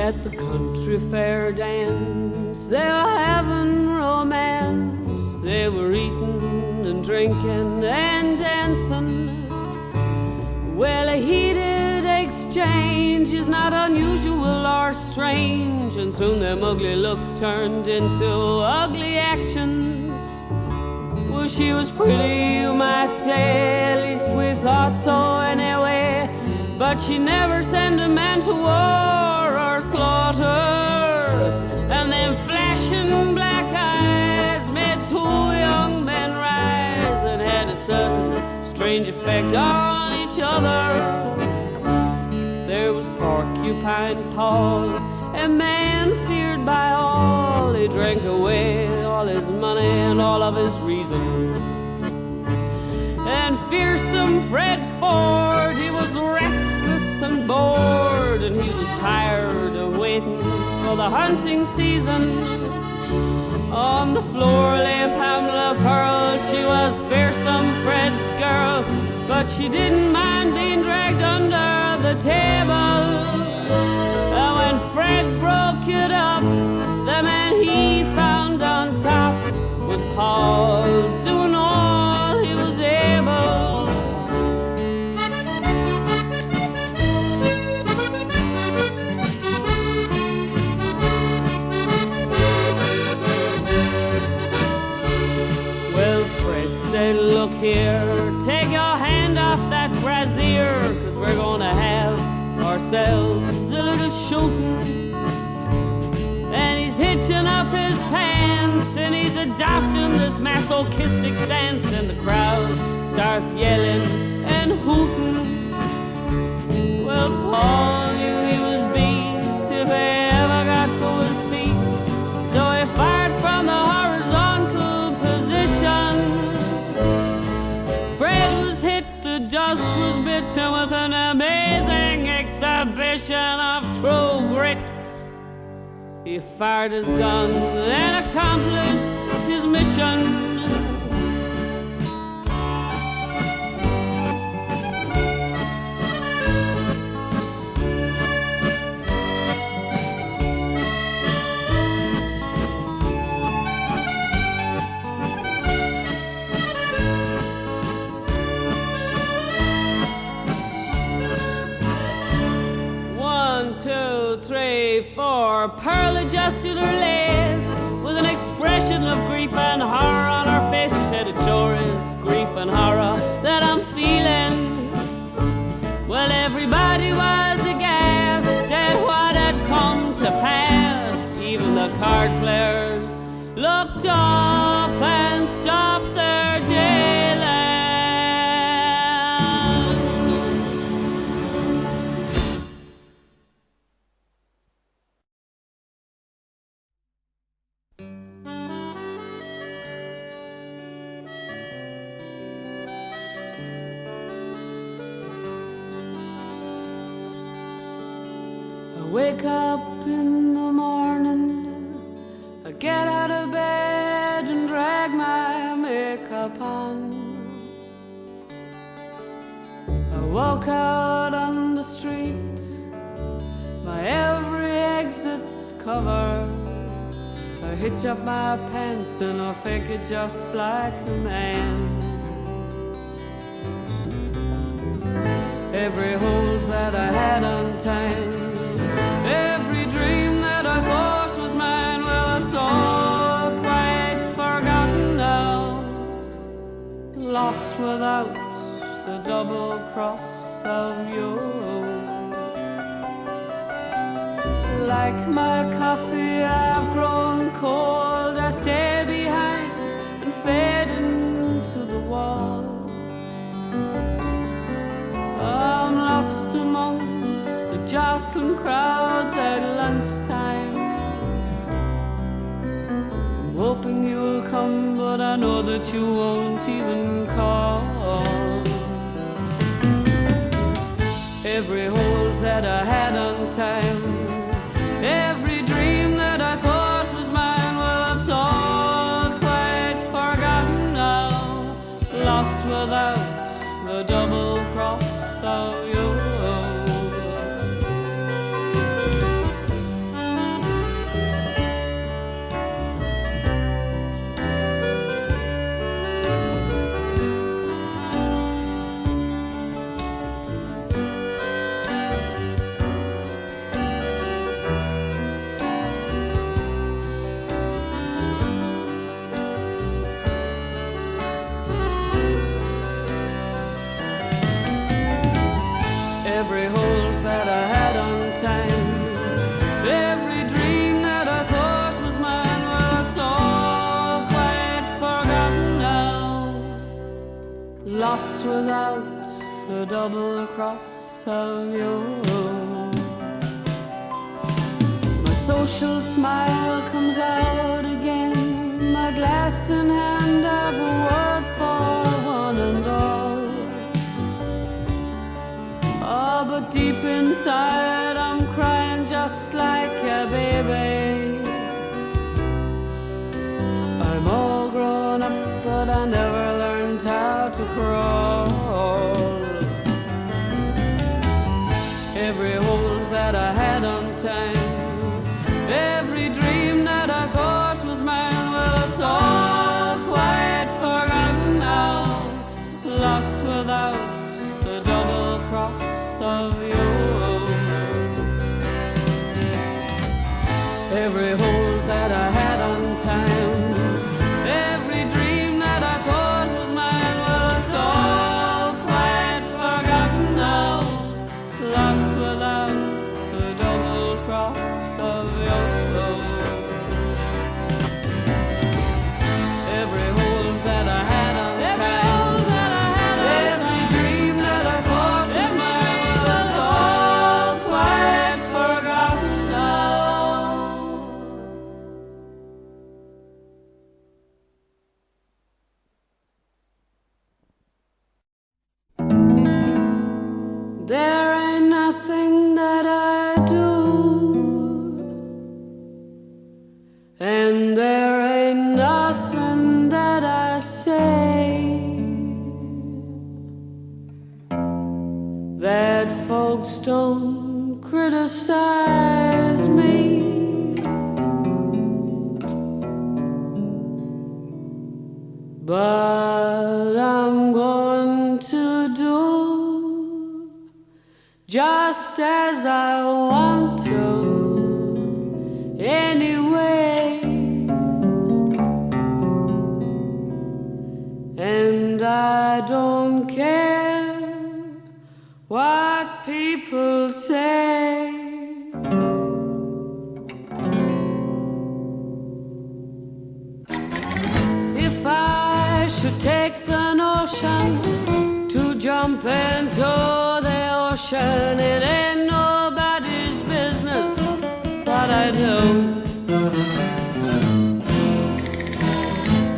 at the country fair dance. They were having romance. They were eating and drinking and dancing. Well, a heated exchange is not unusual or strange, and soon them ugly looks turned into ugly actions. Well, she was pretty, you might say, at least we thought so anyway, but she never sent a man to war or slaughter, and them flashing black eyes made two young men rise and had a sudden strange effect on each other. There was Porcupine Paul, a man feared by all. He drank away all his money and all of his reason. And fearsome Fred Ford, he was restless and bored, and he was tired of waiting for the hunting season. On the floor lay Pamela Pearl. She was fearsome Fred's girl, but she didn't mind being dragged under the table. And when Fred broke it up, the man he found on top was Paul, doing all he was able. Well, Fred said, look here, take your hand off that brazier, 'cause we're gonna have ourselves a little shooting. And he's hitching up his pants, and he's adopting this masochistic stance, and the crowd starts yelling and hooting. Well, Paul knew he was beat if he ever got to his feet, so he fired from the horizontal position. Fred was hit, the dust was bitten with an amazing exhibition of true grit. He fired his gun and accomplished his mission. Pearl adjusted her lace with an expression of grief and horror on her face. She said, it sure is grief and horror that I'm feeling. Well, everybody was aghast at what had come to pass. Even the card players looked up and stopped their dealing. Wake up in the morning, I get out of bed and drag my makeup on. I walk out on the street, my every exit's covered. I hitch up my pants and I fake it just like a man. Every hole that I had untied, every dream that I thought was mine, well, it's all quite forgotten now. Lost without the double cross of you. Like my coffee, I've grown cold. I stay behind and fade into the wall. I'm lost amongst the jostling crowds at lunchtime. I'm hoping you'll come, but I know that you won't even call. Every hole that I had untied, every dream that I thought was mine, well, it's all quite forgotten now. Lost without the double cross of you. lost without the double cross of you. My social smile comes out again, my glass in hand, I've a word for one and all. Oh, but deep inside I'm crying just like a baby. I'm all grown up, but I never learned how to crawl. Every hole that I had on time, every dream that I thought was mine, well, it's all quite forgotten now, lost without the double cross of you. Every hole that I had on time, every dream that I thought was mine, well, it's all quite forgotten now, lost without the double cross of you. Every hole that I had on time, every dream that I thought was mine, well, it's all quite forgotten now. There ain't nothing that I do, and there ain't nothing that I say that folks don't criticize me. But I'm going to do just as I want to anyway, and I don't care what people say. If I should take the notion to jump into the ocean, it ain't nobody's business what I do.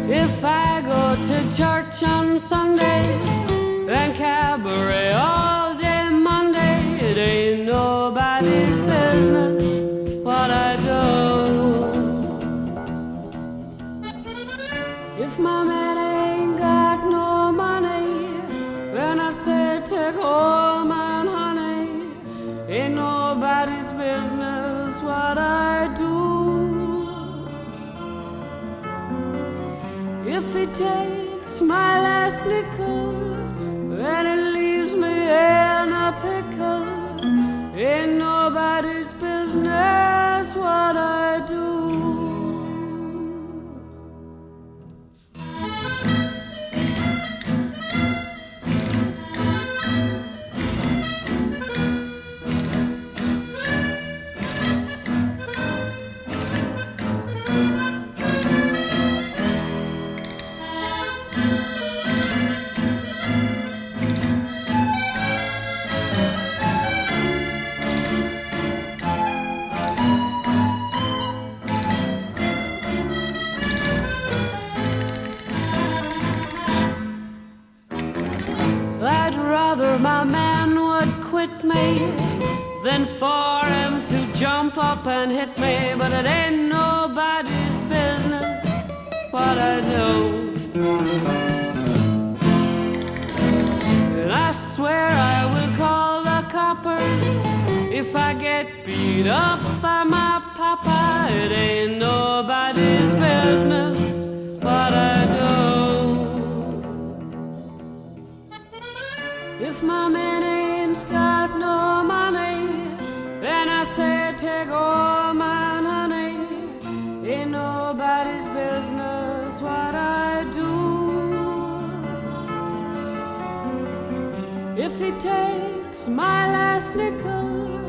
If I go to church on Sundays and cabaret all day Monday, it ain't nobody's business what I do. If my man ain't got no money, when I say take all mine, honey, ain't nobody's business what I do. If he takes my last nickel and it leaves me in a pickle, ain't nobody's business what I do. I'd rather my man would quit me than for him to jump up and hit me, but it ain't nobody's business what I do. And I swear I will call the coppers if I get beat up by my papa. It ain't nobody's business what I do. If my man ain't got no money and I say take all mine, honey, ain't nobody's business what I do. If he takes my last nickel